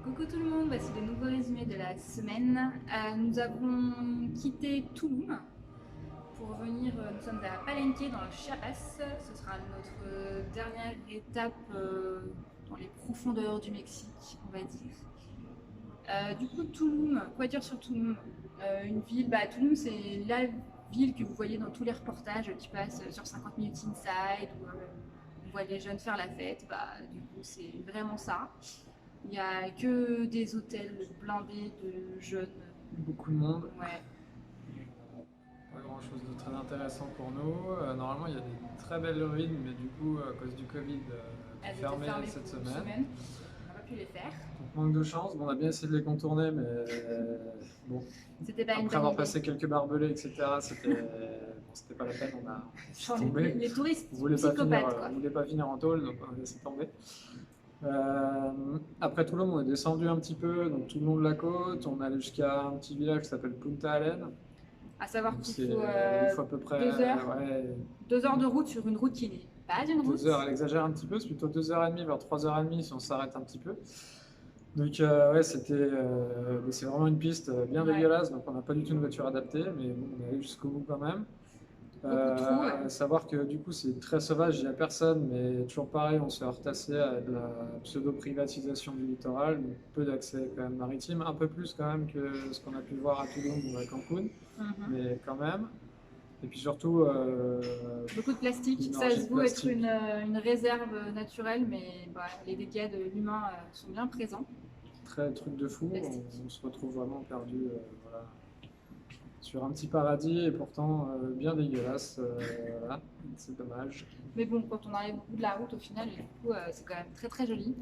Coucou tout le monde, voici le nouveau résumé de la semaine. Nous avons quitté Tulum pour venir, nous sommes à Palenque dans le Chiapas. Ce sera notre dernière étape dans les profondeurs du Mexique, on va dire. Du coup, Tulum, quoi dire sur Tulum? Une ville, Tulum c'est la ville que vous voyez dans tous les reportages qui passent sur 50 minutes inside où on voit les jeunes faire la fête. Du coup, c'est vraiment ça. Il n'y a que des hôtels blindés de jeunes. Beaucoup de monde, Ouais. pas grand chose de très intéressant pour nous. Normalement, il y a des très belles ruines, mais du coup, à cause du Covid, Elles étaient fermées fermées cette pour une semaine. semaine. On n'a pas pu les faire. Donc, manque de chance. Bon, on a bien essayé de les contourner, mais bon, C'était pas une après bonne avoir idée. passé quelques barbelés, etc., c'était pas la peine. On a laissé Genre, tomber. les touristes On voulait pas psychopathes, finir, quoi. on voulait pas finir en tôle, donc on a laissé tomber. Après Toulon, on est descendu un petit peu, donc tout le long de la côte. On allait jusqu'à un petit village qui s'appelle Punta Alen. À savoir Donc qu'il c'est faut il faut à peu près 2 heures, ouais, 2 heures de route sur une route qui n'est pas une route. 2 heures. Elle exagère un petit peu, c'est plutôt 2h30 vers 3h30 si on s'arrête un petit peu. Donc ouais, c'est vraiment une piste bien Ouais. dégueulasse, donc on n'a pas du tout une voiture adaptée, mais bon, on est allé jusqu'au bout quand même. Beaucoup de trous, ouais. Savoir que du coup c'est très sauvage, il n'y a personne, mais toujours pareil, on se fait retasser à de la pseudo-privatisation du littoral, donc peu d'accès quand même maritime, un peu plus quand même que ce qu'on a pu voir à Tulum ou à Cancun, mais quand même. Et puis surtout, Beaucoup de plastique. une Ça orgie se de veut être plastique. une réserve naturelle, mais les dégâts de l'humain sont bien présents. Très truc de fou, Plastique. on se retrouve vraiment perdu voilà, sur un petit paradis et pourtant bien dégueulasse. Voilà, c'est dommage. Mais bon, quand on arrive au bout de la route, au final, du coup, c'est quand même très très joli.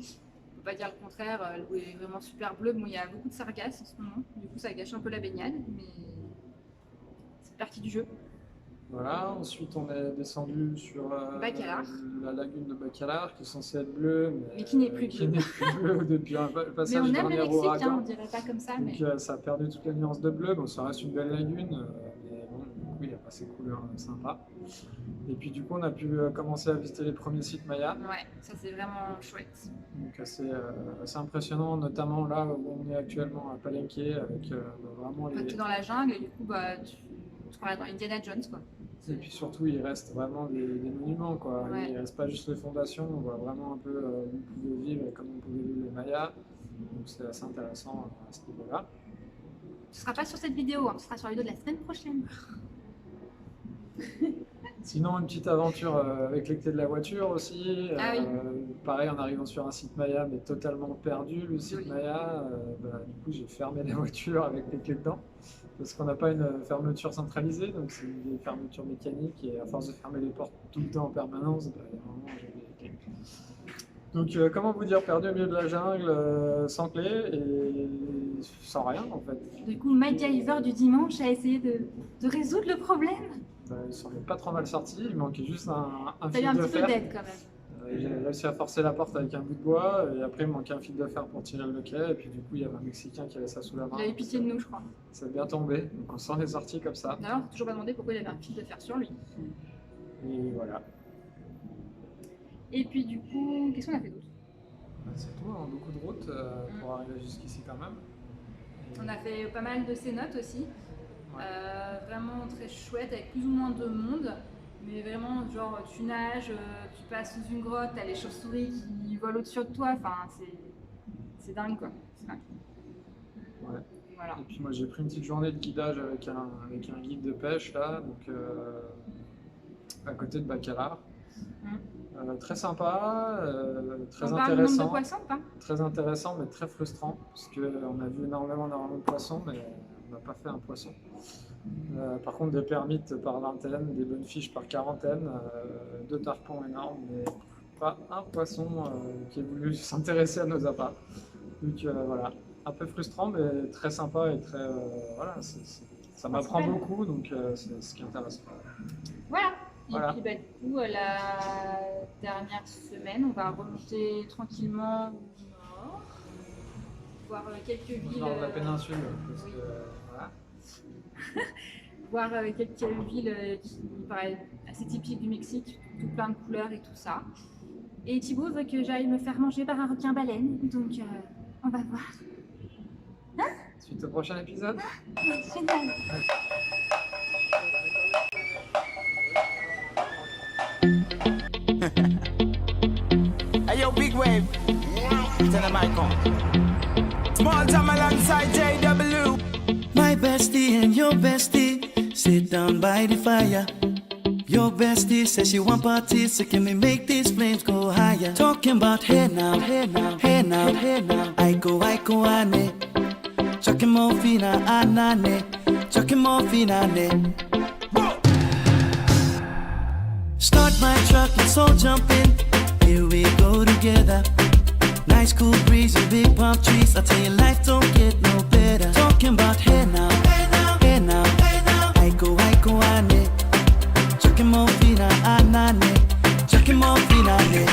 On peut pas dire le contraire, l'eau est vraiment super bleue. Bon, il y a beaucoup de sargasses en ce moment, du coup, ça gâche un peu la baignade, mais c'est partie du jeu. Voilà, ensuite on est descendu sur Bacalar. la lagune de Bacalar qui est censée être bleue, Mais qui n'est plus qui bleue. n'est plus bleue depuis le Mais passage on du aime le dernier Mexique, on ouragan. dirait pas comme ça, Donc mais ça a perdu toute la nuance de bleu. Bon, ça reste une belle lagune, mais bon, du coup il n'y a pas ces couleurs sympas. Et puis du coup on a pu commencer à visiter les premiers sites mayas. ouais, ça c'est vraiment chouette. Donc assez impressionnant, notamment là où on est actuellement à Palenque, avec vraiment Enfin, t'es dans la jungle et du coup, tu crois dans Indiana Jones, quoi. Et puis surtout, il reste vraiment des monuments, quoi. Ouais. Il reste pas juste les fondations, on voit vraiment un peu où on pouvait vivre et comment on pouvait vivre les Mayas. Donc c'est assez intéressant à ce niveau-là. Ce sera pas sur cette vidéo, hein, ce sera sur la vidéo de la semaine prochaine. Sinon, une petite aventure avec les clés de la voiture aussi. Ah oui. Pareil, en arrivant sur un site Maya, mais totalement perdu, le site Joli. Maya. Du coup, j'ai fermé la voiture avec les clés dedans. Parce qu'on n'a pas une fermeture centralisée, donc c'est des fermetures mécaniques. Et à force de fermer les portes tout le temps en permanence, il y a un moment, j'avais les clés. Donc, comment vous dire, perdu au milieu de la jungle, sans clé et sans rien en fait. Du coup, MacGyver du dimanche a essayé de résoudre le problème. Il s'en est pas trop mal sorti, il manquait juste un T'as eu fil un de petit peu fer. d'aide quand même. J'ai réussi à forcer la porte avec un bout de bois, et après il me manquait un fil de fer pour tirer le loquet, et puis du coup il y avait un Mexicain qui avait ça sous la main. Il a eu pitié de nous, je crois. Ça a bien tombé, donc on s'en est sorti comme ça. D'ailleurs, on s'est toujours pas demandé pourquoi il avait un fil de fer sur lui. Et voilà. Et puis du coup, qu'est-ce qu'on a fait d'autre? C'est tout, hein, beaucoup de routes pour arriver jusqu'ici quand même. On a fait pas mal de cénotes aussi. Ouais. Vraiment très chouette, avec plus ou moins de monde. Mais vraiment, genre, tu nages, tu passes sous une grotte, t'as les chauves-souris qui volent au-dessus de toi. Enfin, c'est dingue, quoi. C'est dingue. Ouais. Voilà. Et puis moi j'ai pris une petite journée de guidage avec un guide de pêche là, donc à côté de Bacalar. Très sympa, très On parle du nombre de intéressant. poissons ou pas? Très intéressant mais très frustrant, parce qu'on a vu énormément de poissons, mais on n'a pas fait un poisson. Par contre des permites par vingtaine, des bonnes fiches par quarantaine, 2 tarpons énormes, mais pas un poisson qui ait voulu s'intéresser à nos appâts. Donc voilà, un peu frustrant mais très sympa et très voilà, ça m'apprend beaucoup, donc c'est ce qui intéresse. Voilà. Voilà. Et puis du coup, la dernière semaine, on va remonter tranquillement au nord, voir quelques Au villes. nord de la péninsule, parce oui. que voilà. Voir quelques villes qui me paraissent assez typiques du Mexique, tout plein de couleurs et tout ça. Et Thibaut veut que j'aille me faire manger par un requin-baleine, donc On va voir. Suite au prochain épisode. Génial. Hey yo, big wave. Tell them I come. Small time alongside JW. My bestie and your bestie sit down by the fire. Your bestie says she want parties, so can we make these flames go higher? Talking about hey now, hey now, hey now, hey now. I go, ane. Chucking more fina, anane. Chucking more fina, ne. Start my truck, let's all jump in. Here we go together. Nice cool breeze and big palm trees. I tell you, life don't get no better. Talking about hey now, hey now, hey now, hey now. I go, ane. Chucking more fina, anane. Chucking more fina, ne.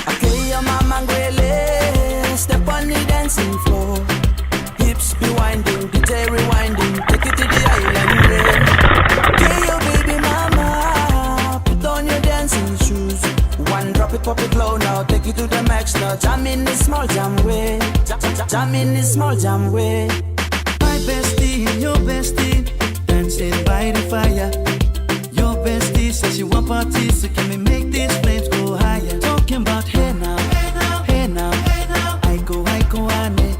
Okay, your mama ngwele. Step on the dancing floor. Hips be winding, DJ rewinding. Take it to the island way. Okay, your baby mama. Put on your dancing shoes. One drop it, pop it low now. Take it to the max now. Jam in this small jam way. Jam in this small jam way. My bestie and your bestie dancing by the fire. Your bestie says she want parties, so can we make these flames go higher? Talking about hey now, hey now, hey now, hey now. I go, ane.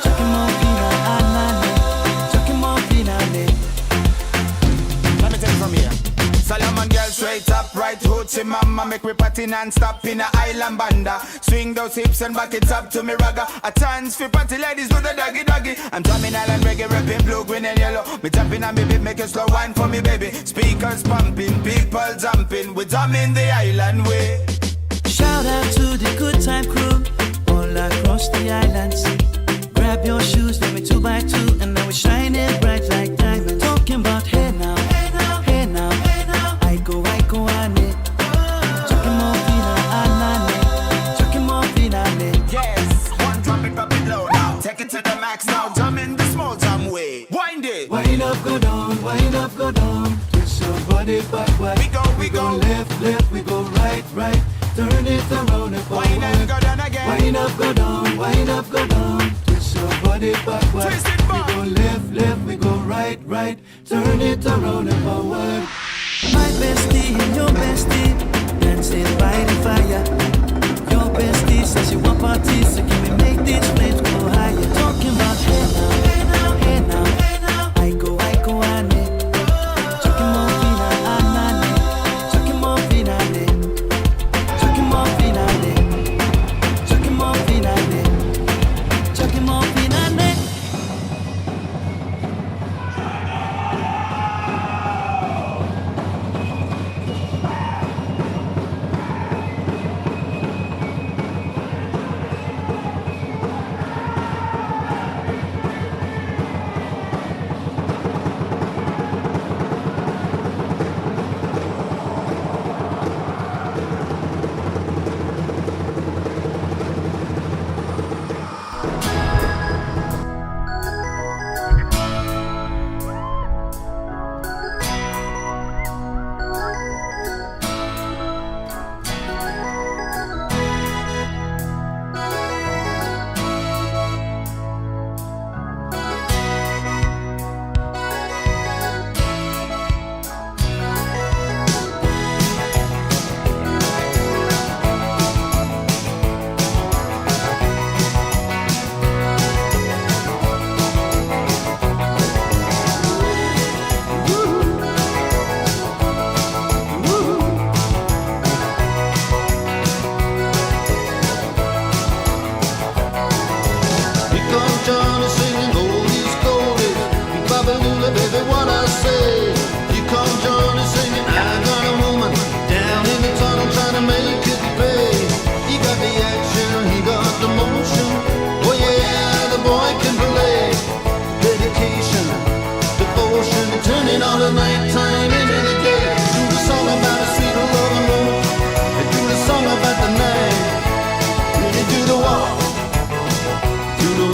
Chucking more fina, anane. Chucking more fina, ne. Let me take it from here. Solomon girl straight up, right hoochie mama. Make me party non-stop in a island banda. Swing those hips and back it up to me ragga. A chance for party ladies with a doggy doggy. I'm drumming island reggae, rapping blue, green and yellow. Me tapping on me beat, make a slow wine for me baby. Speakers pumping, people jumping. We drumming the island way. Shout out to the good time crew all across the islands. Grab your shoes, let me 2x2, and now we're shining bright like diamonds. Talking about hey now, hey now, hey now, hey now. I go, ane. Chucking more fina, anane. Chucking more fina, ne. Yes, one drop it, pop it low now. Take it to the max now. Jump in the small jam way. Wind it. Wind up, go down, wind up, go down. Twist your body backward. We go left, left, we go right, right. Turn it around and forward. Wind and go down again. Wind up, go down, wind up, go down. Twist your body backward. Twist it back. We go left, left, we go right, right. Turn it around and forward. My bestie and your bestie dancing by the fire. Your bestie says she want parties, so can we make these flames go higher? Talking about hey now, hey now, hey now, hey now. I go, ane. Chucking more fina, anane. Chucking more fina, ne. Chucking more fina, ne. Chucking more fina, ne. Chucking more fina, ne.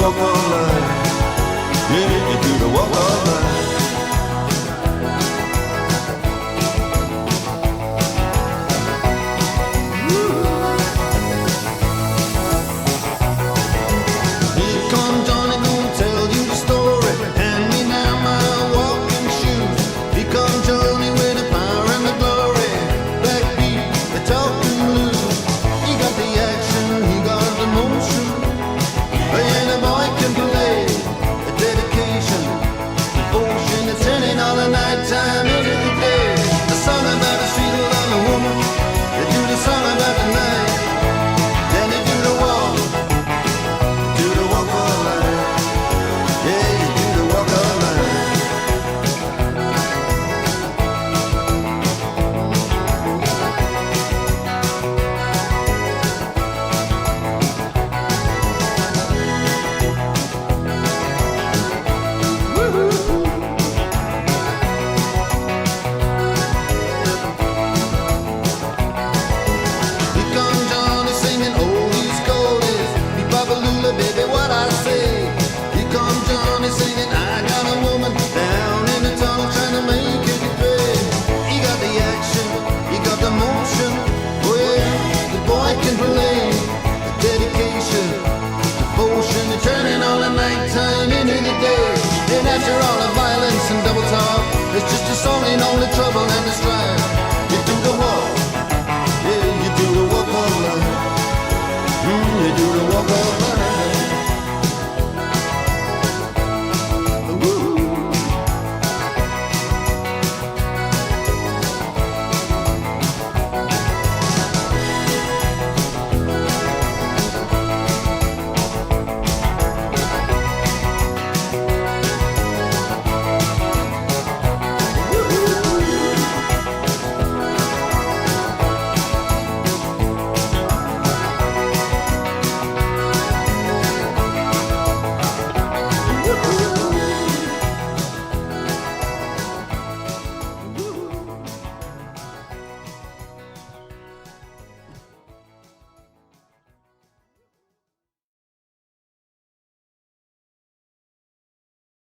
walk all night. Yeah, you do the walk all night. baby, what I say.